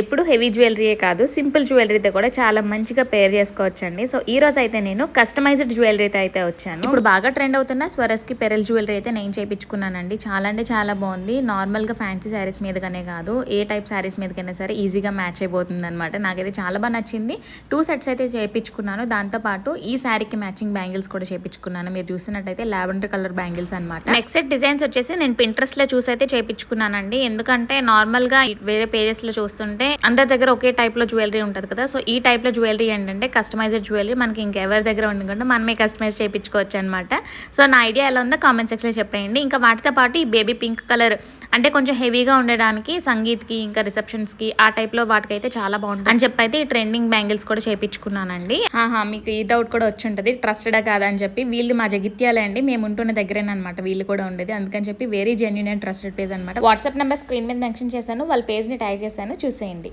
ఎప్పుడు హెవీ జ్యువెలరీయే కాదు, సింపుల్ జ్యువెలరీతో కూడా చాలా మంచిగా పేర్ చేసుకోవచ్చండి. సో ఈ రోజు అయితే నేను కస్టమైజ్డ్ జ్యువెలరీతో అయితే వచ్చాను. ఇప్పుడు బాగా ట్రెండ్ అవుతున్న స్వరస్కి పెరల్ జ్యువెలరీ అయితే నేను చేయించుకున్నానండి. చాలా అంటే చాలా బాగుంది. నార్మల్గా ఫ్యాన్సీ శారీస్ మీదగానే కాదు, ఏ టైప్ శారీస్ మీదకైనా సరే ఈజీగా మ్యాచ్ అయిపోతుంది అనమాట. నాకైతే చాలా బాగా నచ్చింది. 2 సెట్స్ అయితే చేయించుకున్నాను. దాంతోపాటు ఈ శారీకి మ్యాచింగ్ బ్యాంగిల్స్ కూడా చేయించుకున్నాను. మీరు చూసినట్టయితే లావెండర్ కలర్ బ్యాంగిల్స్ అనమాట. నెక్స్ట్ సెట్ డిజైన్స్ వచ్చేసి నేను పింట్రెస్ట్ లో చూసి అయితే చేయించుకున్నానండి. ఎందుకంటే నార్మల్ గా వేరే పేజెస్ లో చూస్తుంటే అందరి దగ్గర ఒకే టైప్ లో జ్యువెలరీ ఉంటుంది కదా. సో ఈ టైప్ లో జ్యువెలరీ ఏంటంటే కస్టమైజ్డ్ జ్యువెలరీ మనకి ఇంకెవరి దగ్గర ఉండకుండా మనమే కస్టమైజ్ చేయించుకోవచ్చు అనమాట. సో నా ఐడియా ఎలా ఉందో కామెంట్ సెక్షన్ లో చెప్పేయండి. ఇంకా వాటితో పాటు ఈ బేబీ పింక్ కలర్ అంటే కొంచెం హెవీగా ఉండడానికి సంగీత్కి ఇంకా రిసెప్షన్స్కి ఆ టైప్లో వాటికైతే చాలా బాగుంటుంది అని చెప్పి అయితే ఈ ట్రెండింగ్ బ్యాంగిల్స్ కూడా చేయించుకున్నానండి. మీకు ఈ డౌట్ కూడా వచ్చి ఉంటుంది ట్రస్టెడా కాదా అని చెప్పి. వీళ్ళు మా జగిత్యాలే అండి, మేము ఉంటున్న దగ్గరేనమాట వీళ్ళు కూడా ఉండేది. అందుకని చెప్పి very genuine and trusted page అనమాట. వాట్సాప్ నెంబర్ స్క్రీన్ మీద మెన్షన్ చేశాను, వాళ్ళ పేజ్ని ట్యాగ్ చేశాను, చూసేయండి.